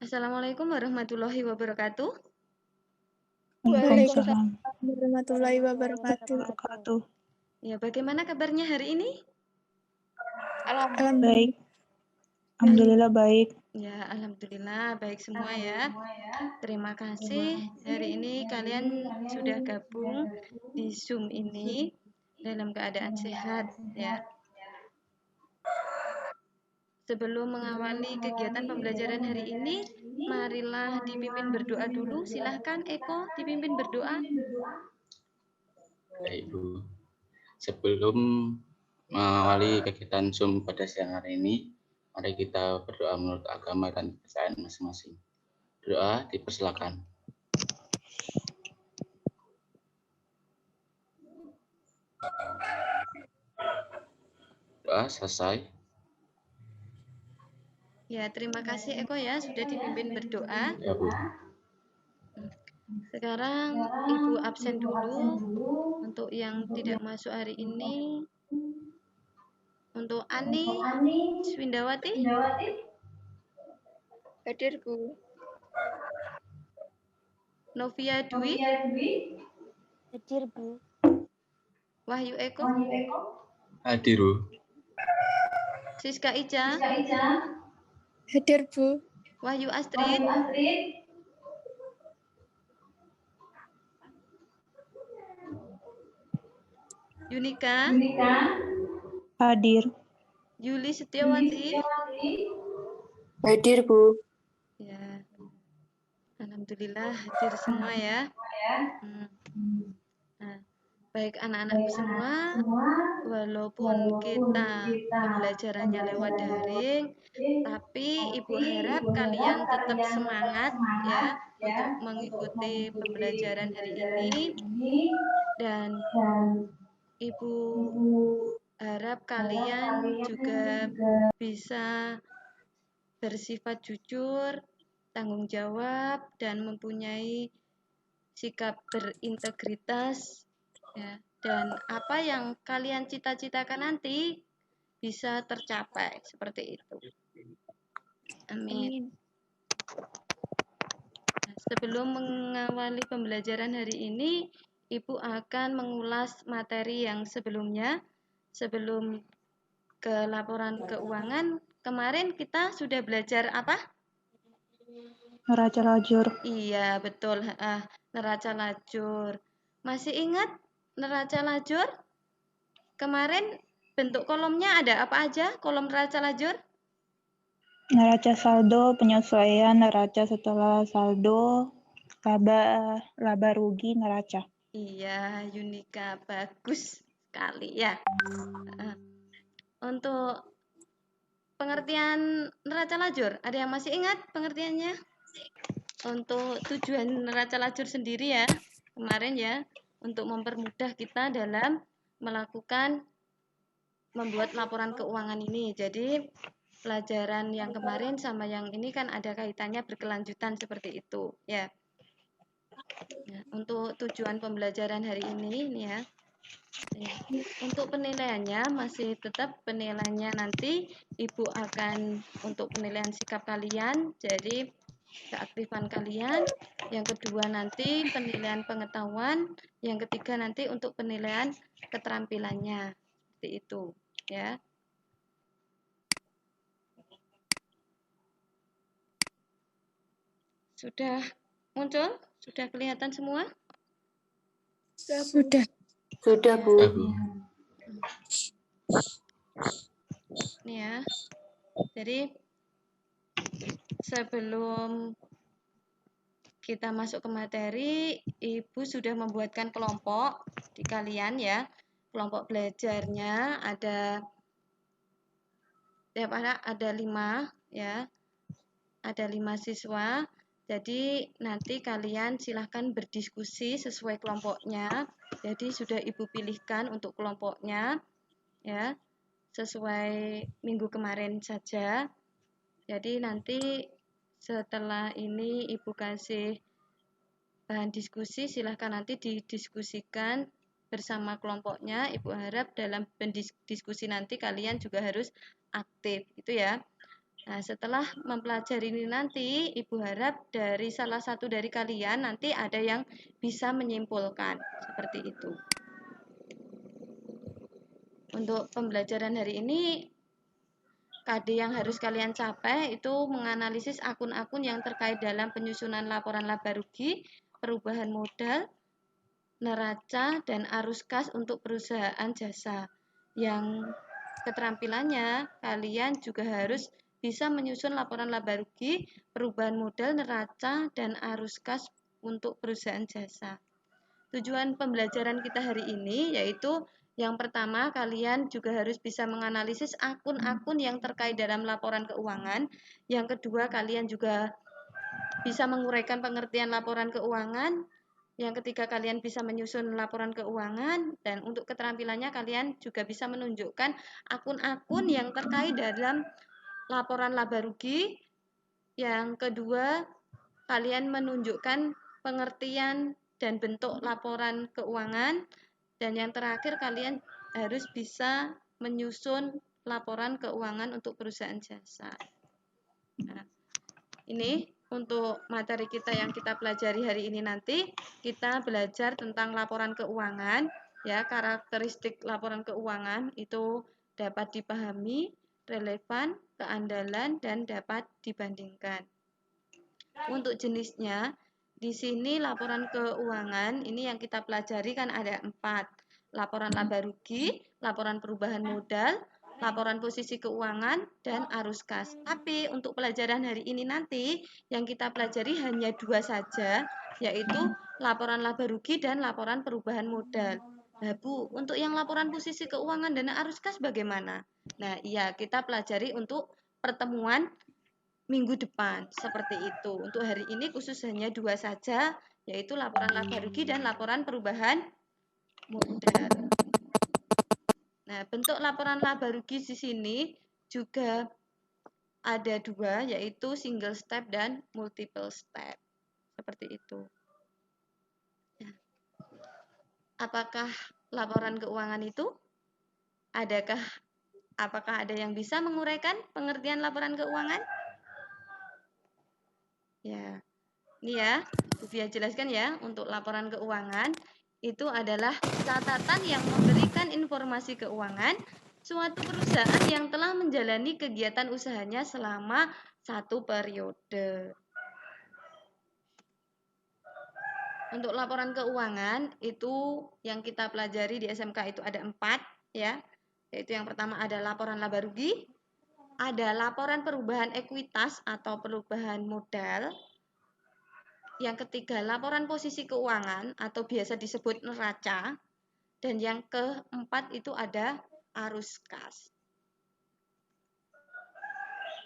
Assalamualaikum warahmatullahi wabarakatuh. Waalaikumsalam Waalaikumsalam warahmatullahi wabarakatuh. wabarakatuh. Ya, bagaimana kabarnya hari ini? Alhamdulillah. Baik, alhamdulillah baik. Ya, alhamdulillah baik semua ya. Terima kasih hari ini kalian sudah gabung di Zoom ini dalam keadaan sehat ya. Sebelum mengawali kegiatan pembelajaran hari ini, marilah dipimpin berdoa dulu. Silahkan Eko dipimpin berdoa. Baik, Bu. Sebelum mengawali kegiatan Zoom pada siang hari ini, mari kita berdoa menurut agama dan kepercayaan masing-masing. Doa dipersilakan. Doa selesai. Ya, terima kasih Eko ya sudah dipimpin berdoa. Ya, Bu. Sekarang Ibu absen dulu untuk yang tidak masuk hari ini. Untuk Ani Swindawati. Hadir, Bu. Novia Dwi. Hadir, Bu. Wahyu Eko. Hadir, Bu. Siska Ica. Hadir, Bu. Wahyu Astrid. Yunika. Hadir. Yuli Setiawati. Hadir, Bu. Ya. Alhamdulillah hadir semua ya. Nah, baik anak-anakku semua, walaupun kita pembelajarannya lewat daring, tapi Ibu harap kalian tetap semangat ya untuk mengikuti pembelajaran hari ini, dan Ibu harap kalian juga bisa bersifat jujur, tanggung jawab, dan mempunyai sikap berintegritas ya, dan apa yang kalian cita-citakan nanti bisa tercapai seperti itu. Amin. Nah, sebelum mengawali pembelajaran hari ini, Ibu akan mengulas materi yang sebelumnya. Sebelum ke laporan keuangan, kemarin kita sudah belajar apa? Neraca lajur. Iya, betul. Neraca lajur. Masih ingat neraca lajur? Kemarin bentuk kolomnya ada apa aja? Kolom neraca lajur? Neraca saldo, penyesuaian neraca setelah saldo, laba rugi neraca. Iya, Yunika, bagus sekali ya. Untuk pengertian neraca lajur, ada yang masih ingat pengertiannya? Untuk tujuan neraca lajur sendiri ya, kemarin ya, untuk mempermudah kita dalam membuat laporan keuangan ini. Jadi pelajaran yang kemarin sama yang ini kan ada kaitannya berkelanjutan seperti itu ya. Nah, untuk tujuan pembelajaran hari ini nih ya. Untuk penilaiannya masih tetap penilaiannya nanti Ibu akan untuk penilaian sikap kalian, jadi keaktifan kalian. Yang kedua nanti penilaian pengetahuan, yang ketiga nanti untuk penilaian keterampilannya. Seperti itu ya. Sudah muncul? Sudah kelihatan semua? Sudah. Sudah, Bu. Nih ya. Jadi sebelum kita masuk ke materi, Ibu sudah membuatkan kelompok di kalian ya. Kelompok belajarnya ada 5 ya. Ada 5 siswa. Jadi nanti kalian silahkan berdiskusi sesuai kelompoknya. Jadi sudah Ibu pilihkan untuk kelompoknya ya, sesuai minggu kemarin saja. Jadi nanti setelah ini Ibu kasih bahan diskusi, silahkan nanti didiskusikan bersama kelompoknya. Ibu harap dalam diskusi nanti kalian juga harus aktif, gitu ya. Nah, setelah mempelajari ini nanti, Ibu harap dari salah satu dari kalian nanti ada yang bisa menyimpulkan seperti itu. Untuk pembelajaran hari ini, KD yang harus kalian capai itu menganalisis akun-akun yang terkait dalam penyusunan laporan laba rugi, perubahan modal, neraca, dan arus kas untuk perusahaan jasa. Yang keterampilannya, kalian juga harus bisa menyusun laporan laba rugi, perubahan modal, neraca, dan arus kas untuk perusahaan jasa. Tujuan pembelajaran kita hari ini yaitu yang pertama, kalian juga harus bisa menganalisis akun-akun yang terkait dalam laporan keuangan. Yang kedua, kalian juga bisa menguraikan pengertian laporan keuangan. Yang ketiga, kalian bisa menyusun laporan keuangan. Dan untuk keterampilannya, kalian juga bisa menunjukkan akun-akun yang terkait dalam laporan laba rugi. Yang kedua, kalian menunjukkan pengertian dan bentuk laporan keuangan. Dan yang terakhir, kalian harus bisa menyusun laporan keuangan untuk perusahaan jasa. Nah, ini untuk materi kita yang kita pelajari hari ini nanti, kita belajar tentang laporan keuangan. Ya, karakteristik laporan keuangan itu dapat dipahami, relevan, keandalan, dan dapat dibandingkan. Untuk jenisnya, di sini laporan keuangan ini yang kita pelajari kan ada 4. Laporan laba rugi, laporan perubahan modal, laporan posisi keuangan, dan arus kas. Tapi untuk pelajaran hari ini nanti yang kita pelajari hanya 2 saja, yaitu laporan laba rugi dan laporan perubahan modal. Nah, Bu, untuk yang laporan posisi keuangan dan arus kas bagaimana? Nah, iya, kita pelajari untuk pertemuan minggu depan, seperti itu. Untuk hari ini khusus hanya 2 saja, yaitu laporan laba rugi dan laporan perubahan modal. Nah, bentuk laporan laba rugi di sini juga ada 2, yaitu single step dan multiple step. Seperti itu. Apakah laporan keuangan itu? Apakah ada yang bisa menguraikan pengertian laporan keuangan? Ya, ini ya, Bu Fia jelaskan ya, untuk laporan keuangan itu adalah catatan yang memberikan informasi keuangan suatu perusahaan yang telah menjalani kegiatan usahanya selama 1 periode. Untuk laporan keuangan itu yang kita pelajari di SMK itu ada 4 ya. Yaitu yang pertama ada laporan laba rugi, ada laporan perubahan ekuitas atau perubahan modal. Yang ketiga, laporan posisi keuangan atau biasa disebut neraca. Dan yang keempat itu ada arus kas.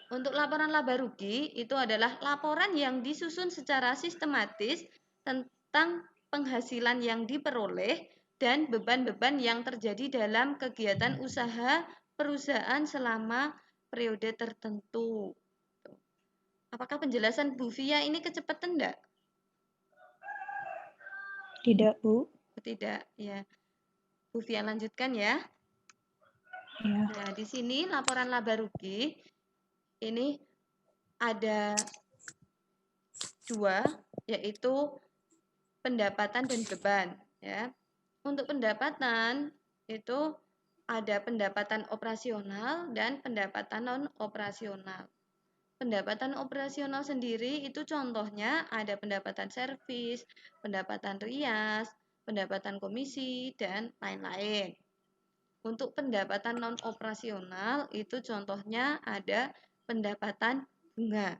Untuk laporan laba rugi itu adalah laporan yang disusun secara sistematis tentang penghasilan yang diperoleh dan beban-beban yang terjadi dalam kegiatan usaha perusahaan selama periode tertentu. Apakah penjelasan Bu Fia ini kecepatan enggak? Tidak, Bu. Tidak, ya. Bu Fia lanjutkan ya. Ya. Nah, di sini laporan laba rugi ini ada 2, yaitu pendapatan dan beban. Ya. Untuk pendapatan itu ada pendapatan operasional dan pendapatan non-operasional. Pendapatan operasional sendiri itu contohnya ada pendapatan servis, pendapatan rias, pendapatan komisi, dan lain-lain. Untuk pendapatan non-operasional itu contohnya ada pendapatan bunga.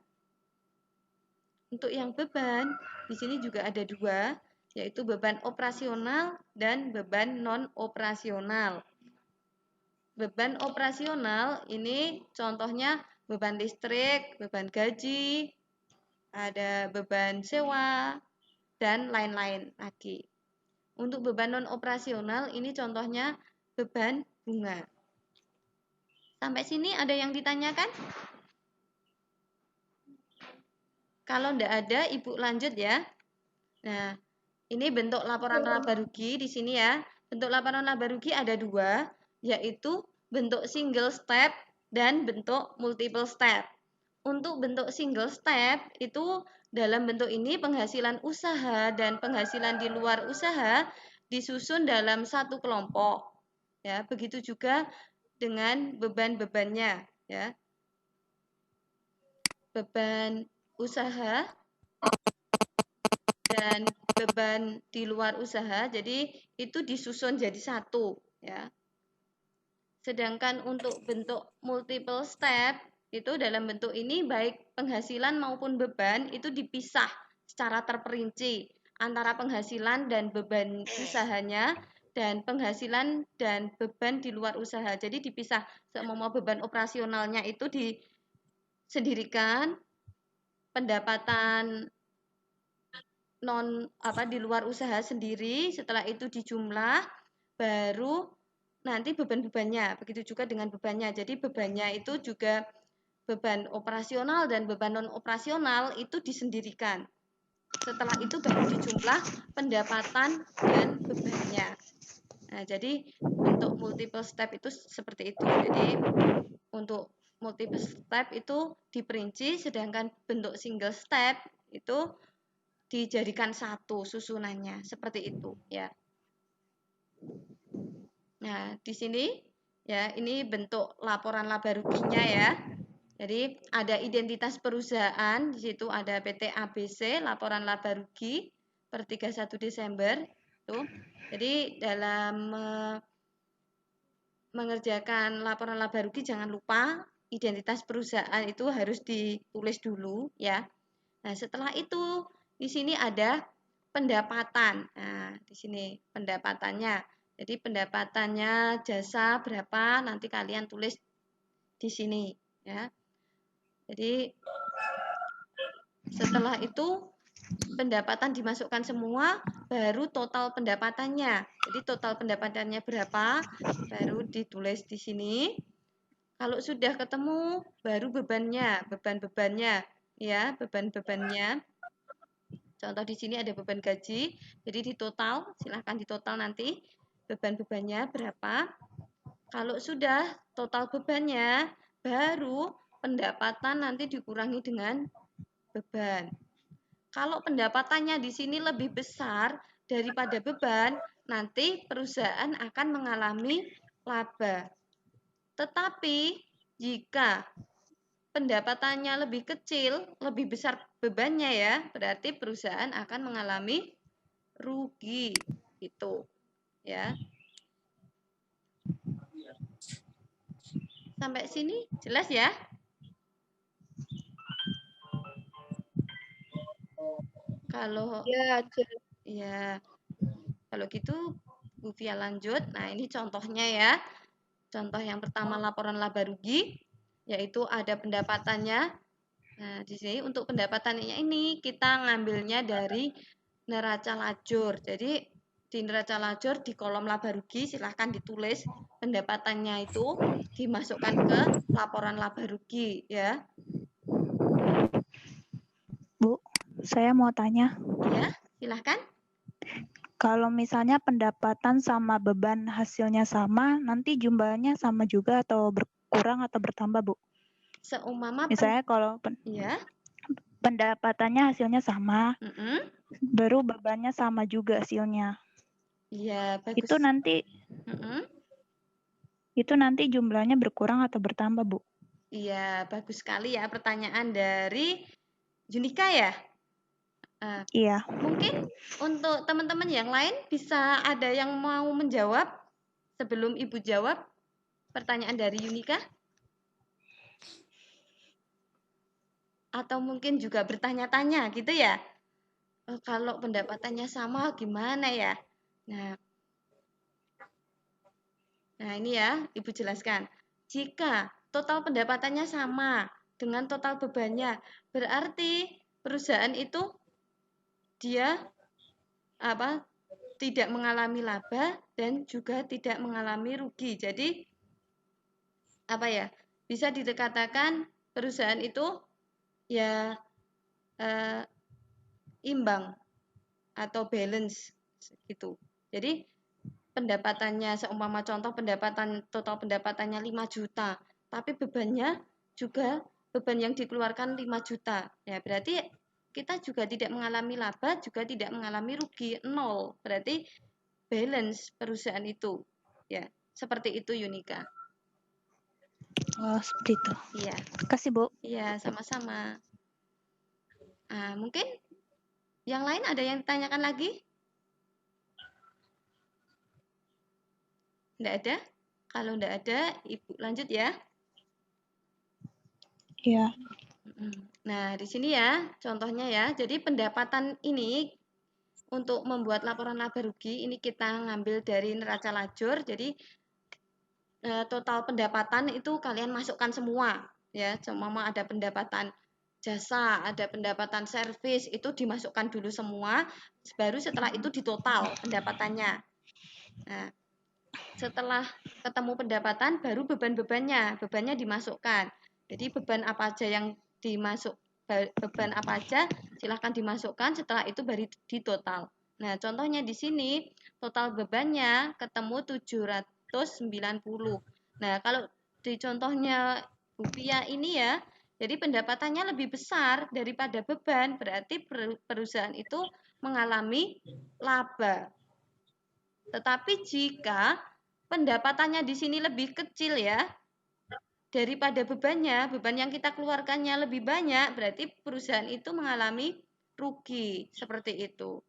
Untuk yang beban, di sini juga ada 2, yaitu beban operasional dan beban non-operasional. Beban operasional ini contohnya beban listrik, beban gaji, ada beban sewa, dan lain-lain lagi. Untuk beban non-operasional ini contohnya beban bunga. Sampai sini ada yang ditanyakan? Kalau tidak ada, Ibu lanjut ya. Nah, ini bentuk laporan laba rugi di sini ya. Bentuk laporan laba rugi ada 2, yaitu bentuk single step dan bentuk multiple step. untuk bentuk single step itu dalam bentuk ini penghasilan usaha dan penghasilan di luar usaha disusun dalam satu kelompok. Ya, begitu juga dengan beban-bebannya, ya. Beban usaha dan beban di luar usaha, jadi itu disusun jadi satu, ya. Sedangkan untuk bentuk multiple step itu dalam bentuk ini baik penghasilan maupun beban itu dipisah secara terperinci antara penghasilan dan beban usahanya dan penghasilan dan beban di luar usaha. Jadi dipisah, semua beban operasionalnya itu disendirikan, pendapatan di luar usaha sendiri, setelah itu dijumlah, baru nanti beban-bebannya. Begitu juga dengan bebannya. Jadi bebannya itu juga beban operasional dan beban non operasional itu disendirikan. Setelah itu baru dijumlah pendapatan dan bebannya. Nah, jadi bentuk multiple step itu seperti itu. Jadi untuk multiple step itu diperinci, sedangkan bentuk single step itu dijadikan satu susunannya, seperti itu ya. Nah, di sini ya, ini bentuk laporan laba ruginya ya. Jadi ada identitas perusahaan, di situ ada PT ABC, laporan laba rugi per 31 Desember. Tuh. Jadi dalam mengerjakan laporan laba rugi jangan lupa identitas perusahaan itu harus ditulis dulu ya. Nah, setelah itu di sini ada pendapatan. Nah, di sini pendapatannya. Jadi pendapatannya jasa berapa nanti kalian tulis di sini ya. Jadi setelah itu pendapatan dimasukkan semua, baru total pendapatannya. Jadi total pendapatannya berapa, baru ditulis di sini. Kalau sudah ketemu, baru beban-bebannya, ya, beban-bebannya. Contoh di sini ada beban gaji, jadi di total, silahkan di total nanti beban-bebannya berapa. Kalau sudah total bebannya, baru pendapatan nanti dikurangi dengan beban. Kalau pendapatannya di sini lebih besar daripada beban, nanti perusahaan akan mengalami laba. Tetapi jika pendapatannya lebih kecil, lebih besar bebannya ya, berarti perusahaan akan mengalami rugi. Gitu. Ya. Sampai sini jelas ya? Kalau ya, kalau gitu Bu Fia lanjut. Nah, ini contohnya ya. Contoh yang pertama laporan laba rugi, yaitu ada pendapatannya. Nah, di sini untuk pendapatannya ini kita ngambilnya dari neraca lajur. Jadi di neraca lajur di kolom laba rugi silahkan ditulis pendapatannya itu dimasukkan ke laporan laba rugi ya. Bu, saya mau tanya. Ya, silahkan. Kalau misalnya pendapatan sama beban hasilnya sama, nanti jumlahnya sama juga atau berkurang atau bertambah, Bu? Seumpama Misalnya kalau ya. pendapatannya hasilnya sama, baru bebannya sama juga hasilnya. Iya, bagus. Itu nanti jumlahnya berkurang atau bertambah, Bu? Iya, bagus sekali ya pertanyaan dari Junika ya. Iya. Mungkin untuk teman-teman yang lain bisa ada yang mau menjawab sebelum Ibu jawab pertanyaan dari Junika? Atau mungkin juga bertanya-tanya gitu ya? Kalau pendapatannya sama gimana ya? Nah ini ya Ibu jelaskan. Jika total pendapatannya sama dengan total bebannya, berarti perusahaan itu dia tidak mengalami laba dan juga tidak mengalami rugi. Jadi bisa dikatakan perusahaan itu ya imbang atau balance gitu. Jadi pendapatannya seumpama contoh total pendapatannya 5 juta, tapi bebannya juga beban yang dikeluarkan 5 juta. Ya, berarti kita juga tidak mengalami laba, juga tidak mengalami rugi, 0. Berarti balance perusahaan itu. Ya, seperti itu Yunika. Oh, seperti itu. Iya. Terima kasih, Bu. Iya, sama-sama. Nah, mungkin yang lain ada yang ditanyakan lagi? Enggak ada? Kalau enggak ada, Ibu lanjut ya. Iya. Nah, di sini ya, contohnya ya. Jadi pendapatan ini untuk membuat laporan laba rugi, ini kita ngambil dari neraca lajur. Jadi total pendapatan itu kalian masukkan semua. Ya, cuma ada pendapatan jasa, ada pendapatan servis, itu dimasukkan dulu semua. Baru setelah itu ditotal pendapatannya. Nah, setelah ketemu pendapatan, baru bebannya dimasukkan. Jadi beban apa aja yang beban apa aja silahkan dimasukkan, setelah itu baru ditotal. Nah, contohnya di sini total bebannya ketemu 790. Nah, kalau di contohnya Bu Pia ini ya, jadi pendapatannya lebih besar daripada beban, berarti perusahaan itu mengalami laba. Tetapi jika pendapatannya di sini lebih kecil ya, daripada bebannya, beban yang kita keluarkannya lebih banyak, berarti perusahaan itu mengalami rugi, seperti itu.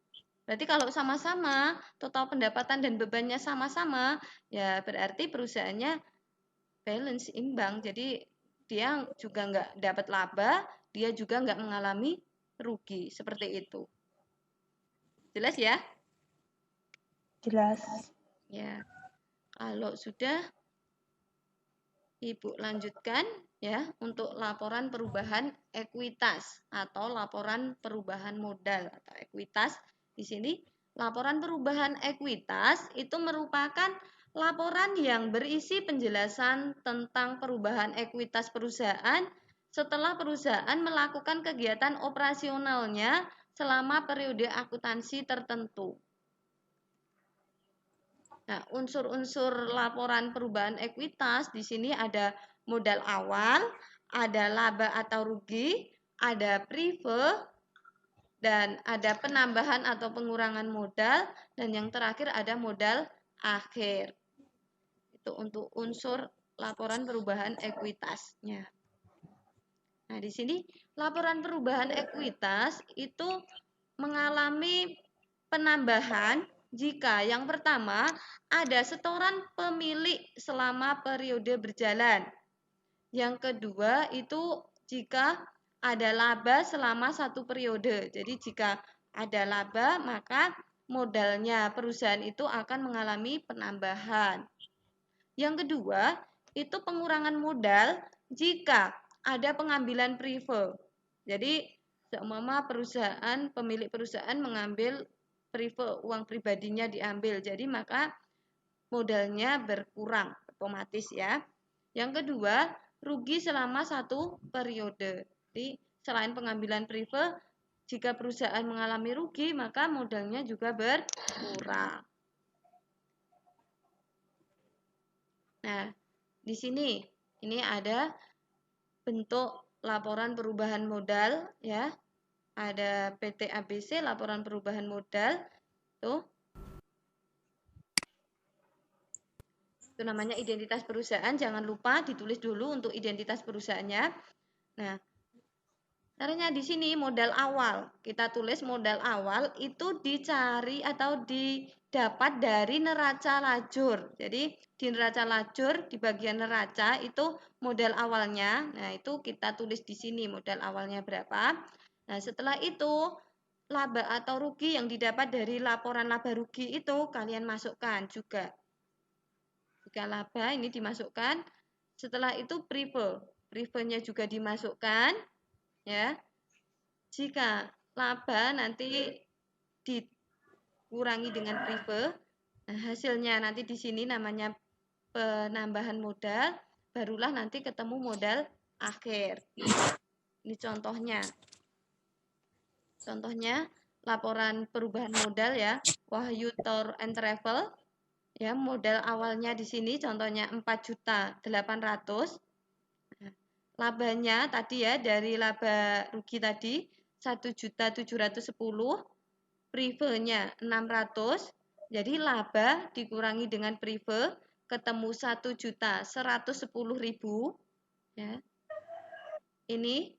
Berarti kalau sama-sama, total pendapatan dan bebannya sama-sama, ya berarti perusahaannya balance, imbang. Jadi dia juga nggak dapat laba, dia juga nggak mengalami rugi, seperti itu. Jelas ya? Jelas. Ya. Kalau sudah, Ibu lanjutkan ya untuk laporan perubahan ekuitas atau laporan perubahan modal atau ekuitas. Di sini laporan perubahan ekuitas itu merupakan laporan yang berisi penjelasan tentang perubahan ekuitas perusahaan setelah perusahaan melakukan kegiatan operasionalnya selama periode akuntansi tertentu. Nah, unsur-unsur laporan perubahan ekuitas di sini ada modal awal, ada laba atau rugi, ada prive, dan ada penambahan atau pengurangan modal, dan yang terakhir ada modal akhir. Itu untuk unsur laporan perubahan ekuitasnya. Nah, di sini laporan perubahan ekuitas itu mengalami penambahan jika yang pertama ada setoran pemilik selama periode berjalan. Yang kedua itu jika ada laba selama satu periode. Jadi jika ada laba maka modalnya perusahaan itu akan mengalami penambahan. Yang kedua itu pengurangan modal jika ada pengambilan prive. Jadi seumpama pemilik perusahaan mengambil prive, uang pribadinya diambil, jadi maka modalnya berkurang otomatis ya. Yang kedua, rugi selama satu periode. Jadi selain pengambilan prive, jika perusahaan mengalami rugi, maka modalnya juga berkurang. Nah, di sini ini ada bentuk laporan perubahan modal ya. Ada PT ABC laporan perubahan modal tuh. Itu namanya identitas perusahaan, jangan lupa ditulis dulu untuk identitas perusahaannya. Nah, caranya di sini modal awal. Kita tulis modal awal itu dicari atau didapat dari neraca lajur. Jadi di neraca lajur di bagian neraca itu modal awalnya. Nah, itu kita tulis di sini modal awalnya berapa. Nah, setelah itu laba atau rugi yang didapat dari laporan laba rugi itu kalian masukkan juga. Jika laba ini dimasukkan, setelah itu prive-nya juga dimasukkan ya. Jika laba nanti dikurangi dengan prive, nah hasilnya nanti di sini namanya penambahan modal, barulah nanti ketemu modal akhir. Ini contohnya. Contohnya laporan perubahan modal ya, Wahyu Tour and Travel. Ya, modal awalnya di sini contohnya 4.800.000. labanya tadi ya, dari laba rugi tadi 1.710.000, prive-nya 600. Jadi laba dikurangi dengan prive ketemu 1.110.000 ya. Ini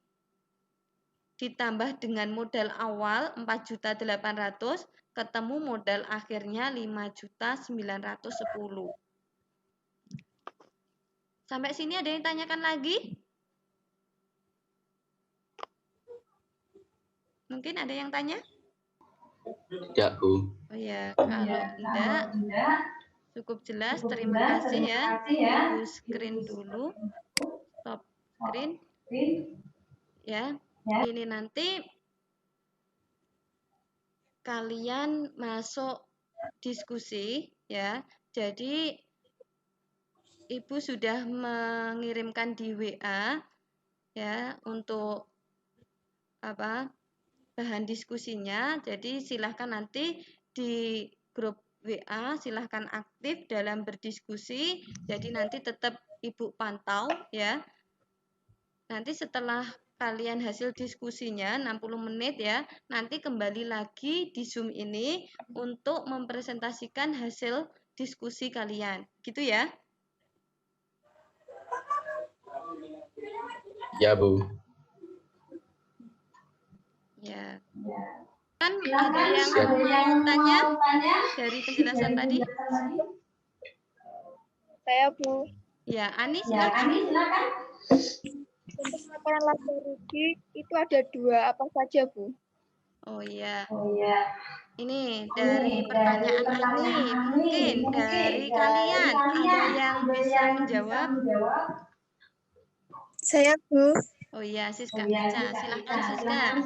ditambah dengan modal awal 4.800.000 ketemu modal akhirnya 5.910.000. Sampai sini ada yang tanyakan lagi? Mungkin ada yang tanya? Tidak, Bu. Oh ya, kalau enggak cukup jelas. Terima kasih ya. Ibu screen dulu. Stop screen. Ya. Ini nanti kalian masuk diskusi ya. Jadi Ibu sudah mengirimkan di WA ya untuk apa? Bahan diskusinya. Jadi silahkan nanti di grup WA silahkan aktif dalam berdiskusi. Jadi nanti tetap Ibu pantau ya. Nanti setelah kalian hasil diskusinya 60 menit ya, nanti kembali lagi di Zoom ini untuk mempresentasikan hasil diskusi kalian. Gitu ya? Ya, Bu. Ya. Kan ada yang mau tanya dari penjelasan tadi? Saya, Bu. Ya, Ani silakan. Untuk laporan laba rugi itu ada 2, apa saja, Bu? Oh iya. Ini dari pertanyaan Ani, mungkin dari kalian ada yang bisa menjawab? Saya, Bu. Oh iya, Siska Ica, silahkan Siska.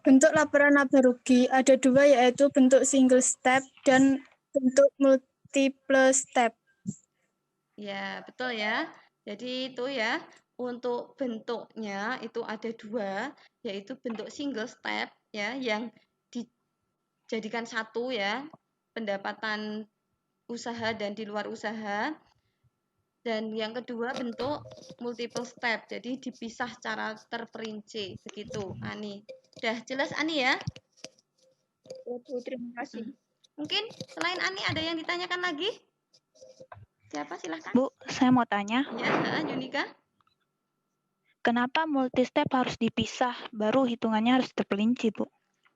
Bentuk laporan laba rugi ada 2, yaitu bentuk single step dan bentuk multiple step. Ya, betul ya. Jadi itu ya, untuk bentuknya itu ada 2, yaitu bentuk single step ya, yang dijadikan satu ya, pendapatan usaha dan di luar usaha. Dan yang kedua bentuk multiple step, jadi dipisah secara terperinci. Begitu, Ani. Udah jelas Ani ya? Ya, Bu, terima kasih. Mungkin selain Ani ada yang ditanyakan lagi? Siapa silahkan? Bu, saya mau tanya. Ya, Yunika. Kenapa multi-step harus dipisah, baru hitungannya harus terperinci, Bu?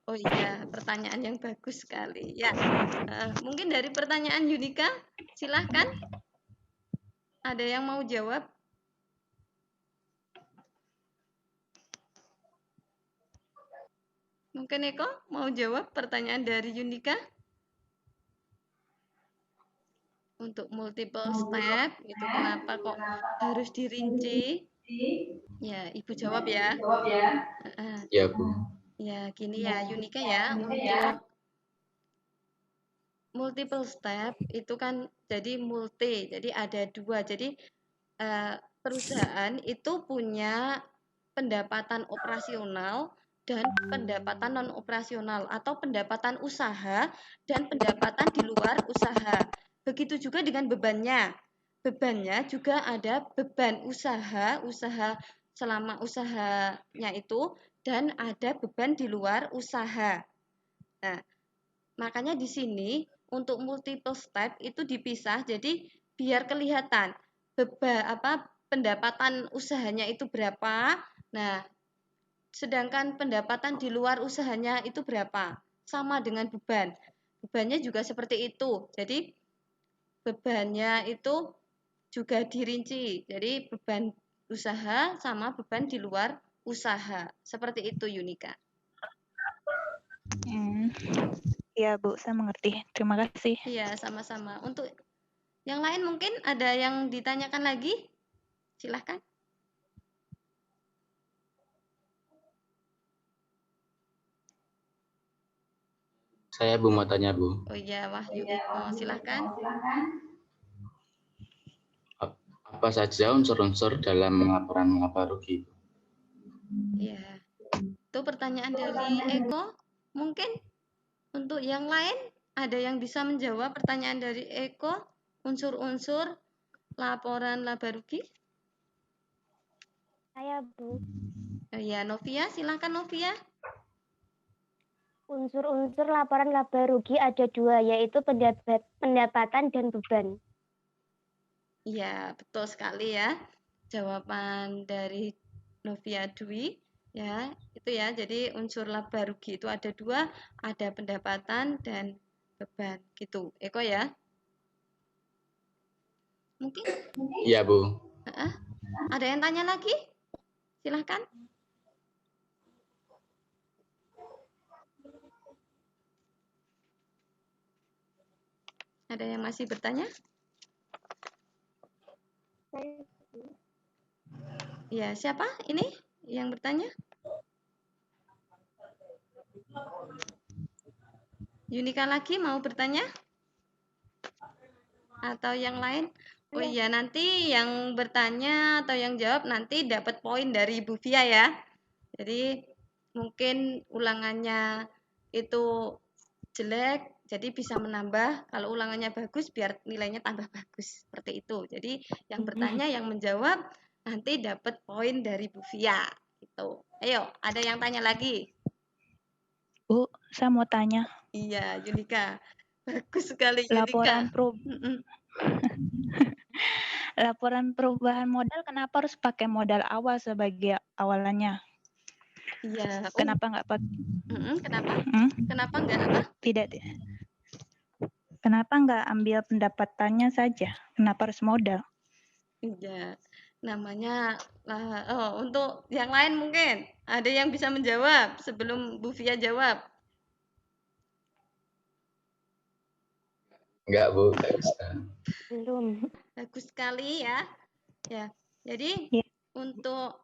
Oh iya, pertanyaan yang bagus sekali. Ya, mungkin dari pertanyaan Yunika, silahkan. Ada yang mau jawab? Mungkin Eko mau jawab pertanyaan dari Yunika? Untuk multiple step, itu kenapa kok harus dirinci? Ya, Ibu jawab ya. Ya, Bu. Ya, gini ya, Yunika ya, untuk multiple step itu kan jadi multi, jadi ada 2. Jadi perusahaan itu punya pendapatan operasional dan pendapatan non operasional atau pendapatan usaha dan pendapatan di luar usaha. Begitu juga dengan bebannya. Bebannya juga ada beban usaha selama usahanya itu dan ada beban di luar usaha. Nah, makanya di sini untuk multiple step itu dipisah jadi biar kelihatan pendapatan usahanya itu berapa. Nah, sedangkan pendapatan di luar usahanya itu berapa? Sama dengan beban. Bebannya juga seperti itu. Jadi bebannya itu juga dirinci. Jadi beban usaha sama beban di luar usaha. Seperti itu, Yunika. Ya, Bu, saya mengerti. Terima kasih. Iya, sama-sama. Untuk yang lain mungkin ada yang ditanyakan lagi? Silahkan. Saya Bu mau tanya, Bu. Oh iya, Wahyu Eko, silahkan. Apa saja unsur-unsur dalam laporan laba rugi? Iya. Itu pertanyaan dari Eko. Mungkin untuk yang lain ada yang bisa menjawab pertanyaan dari Eko? Unsur-unsur laporan laba rugi? Saya, Bu. Oh ya, Novia, silahkan Novia. Unsur-unsur laporan laba rugi ada dua, yaitu pendapatan dan beban. Iya, betul sekali ya. Jawaban dari Novia Dwi ya, itu ya. Jadi unsur laba rugi itu ada dua, ada pendapatan dan beban gitu. Eko ya. Mungkin Iya, Bu. ada yang tanya lagi? Silahkan. Ada yang masih bertanya? Ya, siapa ini yang bertanya? Yunika lagi mau bertanya? Atau yang lain? Oh iya, nanti yang bertanya atau yang jawab nanti dapat poin dari Bu Via ya. Jadi mungkin ulangannya itu jelek, jadi bisa menambah. Kalau ulangannya bagus, biar nilainya tambah bagus. Seperti itu. Jadi yang bertanya, yang menjawab nanti dapat poin dari Bu Via. Gitu. Ayo, ada yang tanya lagi? Bu, saya mau tanya. Iya, Yunika. Bagus sekali, Laporan Yunika. laporan perubahan modal kenapa harus pakai modal awal sebagai awalannya? Iya. Oh, Kenapa nggak pakai? kenapa? Kenapa nggak apa? Tidak. Kenapa nggak ambil pendapatannya saja? Kenapa harus modal? Iya. Namanya untuk yang lain mungkin ada yang bisa menjawab sebelum Bu Via jawab. Enggak, Bu. Enggak bisa. Belum. Bagus sekali ya. Ya. Jadi Ya. untuk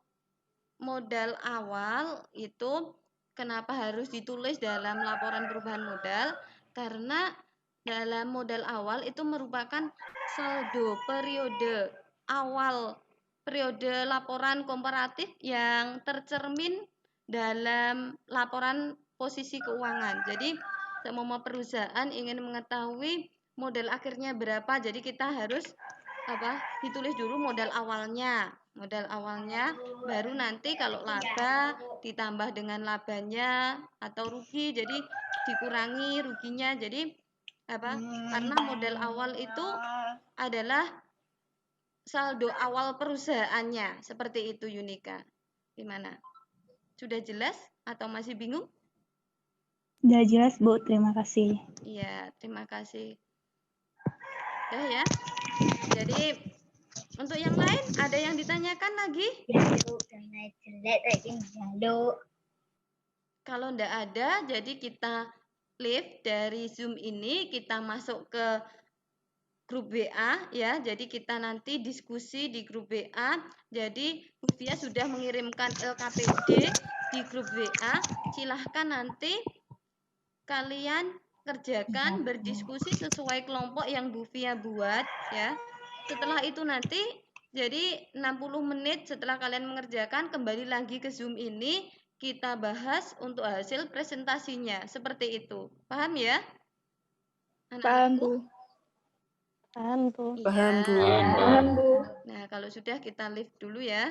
modal awal itu kenapa harus ditulis dalam laporan perubahan modal? Karena dalam modal awal itu merupakan saldo periode awal periode laporan komparatif yang tercermin dalam laporan posisi keuangan. Jadi semua perusahaan ingin mengetahui modal akhirnya berapa. Jadi kita harus ditulis dulu modal awalnya. Modal awalnya baru nanti kalau laba ditambah dengan labanya atau rugi jadi dikurangi ruginya. Jadi karena modal awal itu adalah saldo awal perusahaannya. Seperti itu Yunika. Gimana? Sudah jelas atau masih bingung? Sudah jelas, Bu. Terima kasih. Iya, terima kasih. Udah ya. Jadi untuk yang lain ada yang ditanyakan lagi? Kalau enggak ada, jadi kita live dari Zoom ini, kita masuk ke grup WA ya. Jadi kita nanti diskusi di grup WA. Jadi Bu Fia sudah mengirimkan LKPD di grup WA. Silahkan nanti kalian kerjakan berdiskusi sesuai kelompok yang Bu Fia buat ya. Setelah itu nanti jadi 60 menit setelah kalian mengerjakan kembali lagi ke Zoom ini kita bahas untuk hasil presentasinya. Seperti itu. Paham ya? Paham, Anak-anakku? Bu. Paham, Bu. Iya. Paham, Bu. Nah, kalau sudah kita live dulu ya.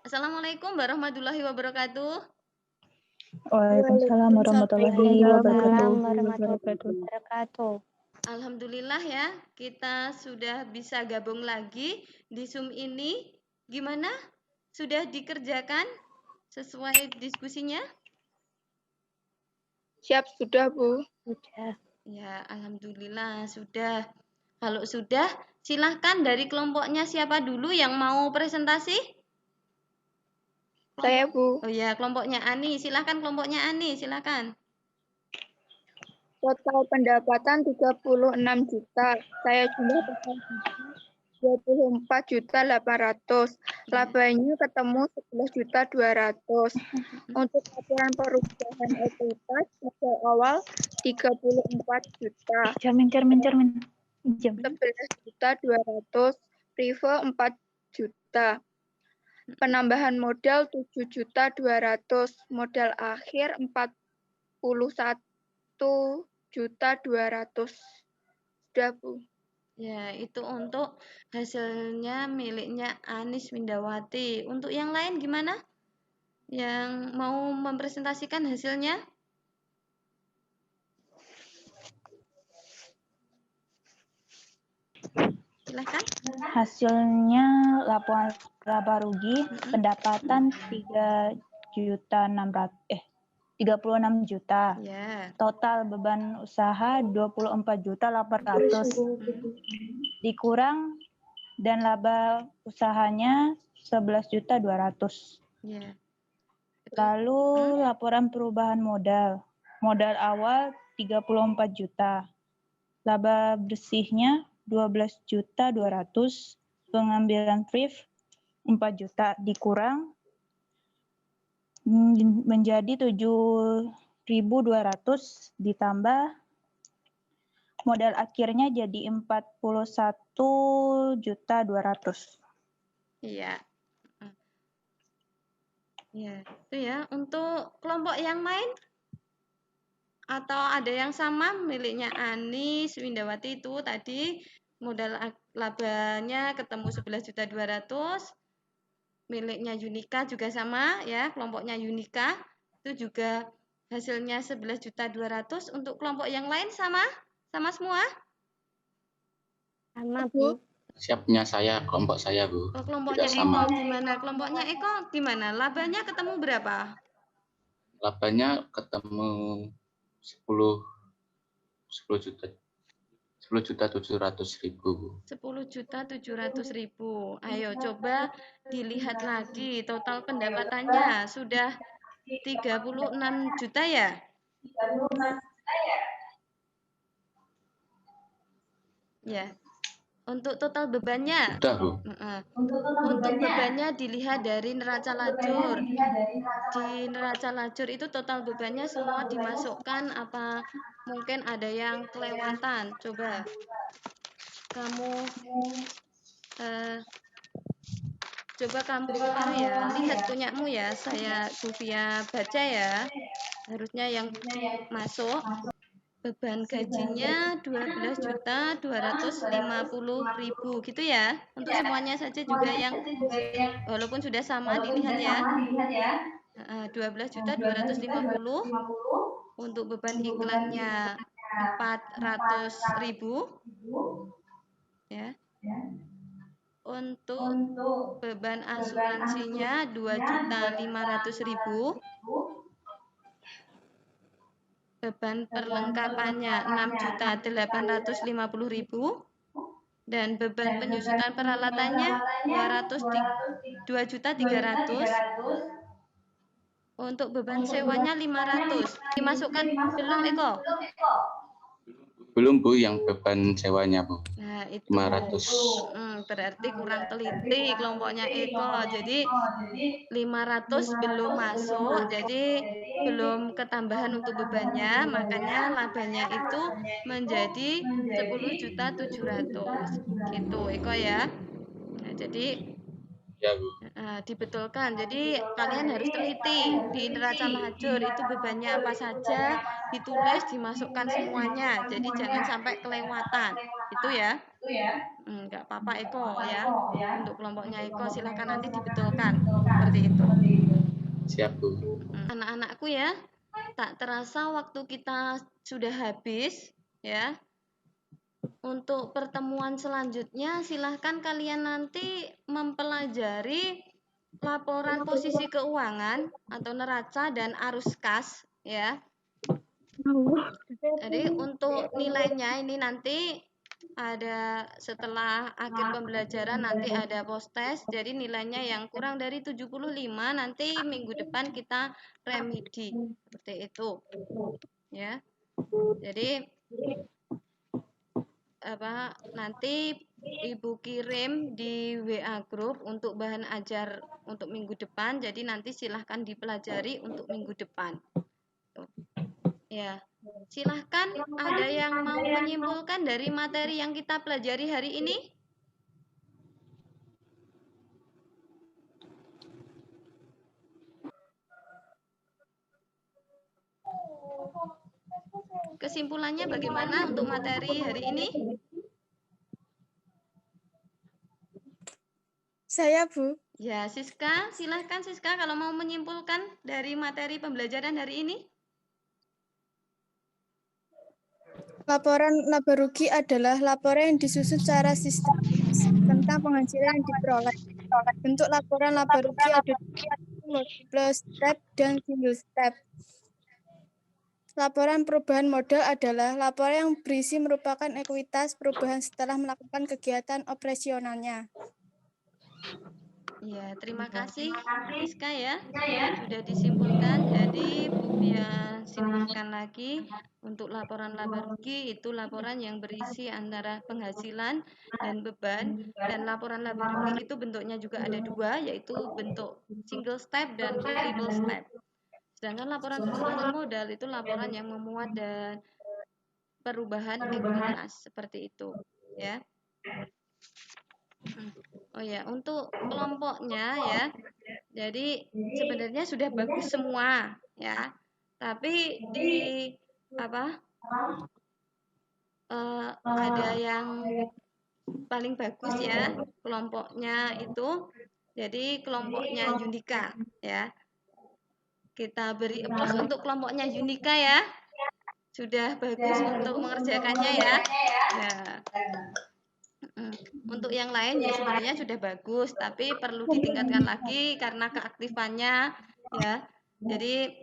Assalamualaikum warahmatullahi wabarakatuh. Waalaikumsalam warahmatullahi wabarakatuh. Waalaikumsalam warahmatullahi wabarakatuh. Alhamdulillah ya, kita sudah bisa gabung lagi di Zoom ini. Gimana? Sudah dikerjakan sesuai diskusinya? Siap, sudah, Bu. Sudah. Ya, alhamdulillah sudah. Kalau sudah, silahkan dari kelompoknya siapa dulu yang mau presentasi? Saya, Bu. Oh ya, kelompoknya Ani. Silahkan kelompoknya Ani, silahkan. Total pendapatan 36 juta. Saya jumlah total 24.800.000. Labanya ketemu 11.200.000. Untuk laporan perubahan ekuitas modal awal 34 juta. Cermin. Jam. 11.200.000. Prive 4 juta. Penambahan modal 7.200.000. Modal akhir 41.200.000. Sudah, Bu. Ya, itu untuk hasilnya miliknya Anis Windawati. Untuk yang lain gimana? Yang mau mempresentasikan hasilnya? Silahkan. Hasilnya laporan laba rugi pendapatan 36 juta. Ya. Total beban usaha 24.800.000. Dikurang dan laba usahanya 11.200.000. Ya. Itu. Lalu laporan perubahan modal. Modal awal 34 juta. Laba bersihnya 12.200.000. Pengambilan priv 4 juta dikurang menjadi 7.200 ditambah modal akhirnya jadi 41.200.000. Iya. Ya, itu ya. Untuk kelompok yang lain atau ada yang sama miliknya Anis, Windawati itu tadi modal labanya ketemu 11.200.000. Miliknya Yunika juga sama ya, kelompoknya Yunika itu juga hasilnya 11.200.000. Untuk kelompok yang lain sama? Sama semua? Sama, Bu. Siapnya saya, kelompok saya, Bu. Oh, kelompoknya Tidak sama. Eko gimana? Kelompoknya Eko gimana? Labanya ketemu berapa? Labanya ketemu 10.700.000. 10.700.000. Ayo coba dilihat lagi total pendapatannya sudah 36 juta ya? Ya. Untuk total bebannya. Sudah, Bu. Untuk bebannya dilihat dari neraca lajur. Di neraca lajur itu total bebannya semua dimasukkan apa mungkin ada yang kelewatan. Coba kamu lihat punyamu ya, saya Gufia baca ya. Harusnya yang masuk beban gajinya 12.250.000 gitu ya. Untuk semuanya saja juga yang walaupun sudah sama dilihat ya. 12.250.000 untuk beban iklannya 400.000 ya. Untuk beban asuransinya 2.500.000. Beban perlengkapannya 6.850.000 dan beban penyusutan peralatannya 2.300.000. Untuk beban sewanya 500. Dimasukkan belum Eko? Belum, Bu, yang beban sewanya, Bu. Nah, itu 500. berarti kurang teliti kelompoknya Eko. Jadi 500 belum masuk, jadi belum ketambahan untuk bebannya, makanya labanya itu menjadi 10.700.000. Gitu Eko ya. Nah, jadi Ya, Bu. dibetulkan. Jadi kalian harus teliti di neraca lajur itu bebannya apa saja, ditulis, dimasukkan semuanya. Jadi jangan sampai kelewatan. Itu ya. Enggak apa-apa Eko ya. Untuk kelompoknya Eko silahkan nanti dibetulkan. Seperti itu. Siap, Bu. Anak-anakku ya, tak terasa waktu kita sudah habis ya. Untuk pertemuan selanjutnya silahkan kalian nanti mempelajari laporan posisi keuangan atau neraca dan arus kas ya. Jadi untuk nilainya ini nanti ada setelah akhir pembelajaran nanti ada post test. Jadi nilainya yang kurang dari 75 nanti minggu depan kita remedi. Seperti itu. Ya. Jadi nanti Ibu kirim di WA grup untuk bahan ajar untuk minggu depan. Jadi nanti silahkan dipelajari untuk minggu depan. Tuh. Ya. Silahkan ada yang mau menyimpulkan dari materi yang kita pelajari hari ini? Kesimpulannya bagaimana untuk materi hari ini? Saya, Bu. Ya, Siska, silahkan Siska kalau mau menyimpulkan dari materi pembelajaran hari ini. Laporan laba rugi adalah laporan yang disusun secara sistematis tentang penghasilan yang diperoleh. Bentuk laporan laba rugi ada multiple step dan single step. Laporan perubahan modal adalah laporan yang berisi merupakan ekuitas perubahan setelah melakukan kegiatan operasionalnya. Ya, terima kasih Rizka ya. Sudah disimpulkan. Jadi Bu Pia simpulkan lagi untuk laporan laba rugi itu laporan yang berisi antara penghasilan dan beban, dan laporan laba rugi itu bentuknya juga ada dua, yaitu bentuk single step dan triple step. Sedangkan laporan keseluruhan modal itu laporan yang memuat dan perubahan ekuitas seperti itu ya. Oh ya, untuk kelompoknya ya. Jadi sebenarnya sudah bagus semua ya. Tapi di apa? Ada yang paling bagus ya kelompoknya itu. Jadi kelompoknya Yundika ya. Kita beri applause untuk kelompoknya Yundika ya. Sudah bagus untuk mengerjakannya ya. Ya. Untuk yang lain ya sebenarnya sudah bagus, tapi perlu ditingkatkan lagi karena keaktifannya ya. Jadi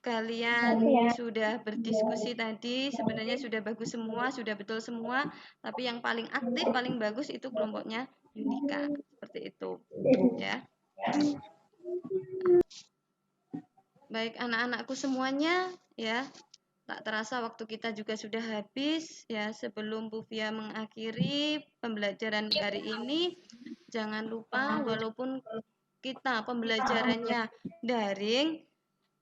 kalian sudah berdiskusi tadi sebenarnya sudah bagus semua, sudah betul semua, tapi yang paling aktif, paling bagus itu kelompoknya Yundika. Seperti itu ya. Baik anak-anakku semuanya ya. Tak terasa waktu kita juga sudah habis ya. Sebelum Bu Fia mengakhiri pembelajaran hari ini, jangan lupa walaupun kita pembelajarannya daring,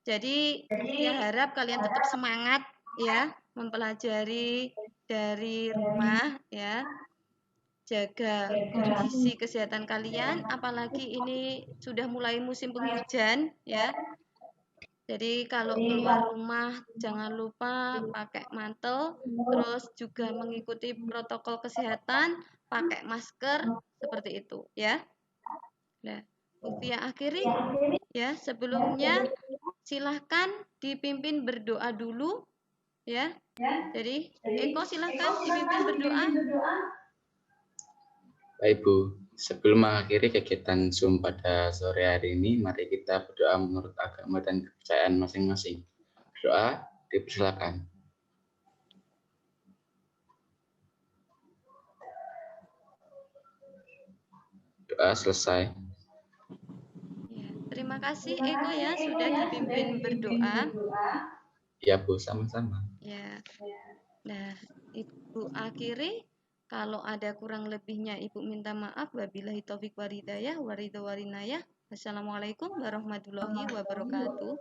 jadi Bu Fia harap kalian tetap semangat ya mempelajari dari rumah ya. Jaga kondisi kesehatan kalian, apalagi ini sudah mulai musim penghujan ya. Jadi kalau keluar rumah jangan lupa pakai mantel, terus juga mengikuti protokol kesehatan, pakai masker, seperti itu ya. Nah, Bu Fia akhiri ya. Sebelumnya silahkan dipimpin berdoa dulu ya. Jadi Eko silahkan dipimpin berdoa. Baik Bu, sebelum mengakhiri kegiatan Zoom pada sore hari ini, mari kita berdoa menurut agama dan kepercayaan masing-masing. Doa dipersilakan. Doa selesai. Ya, terima kasih Eko ya sudah dipimpin berdoa. Ya Bu, sama-sama. Ya. Nah, Ibu akhiri. Kalau ada kurang lebihnya Ibu minta maaf. Wabillahi taufiq walhidayah waridho walinayah. Wassalamualaikum warahmatullahi wabarakatuh.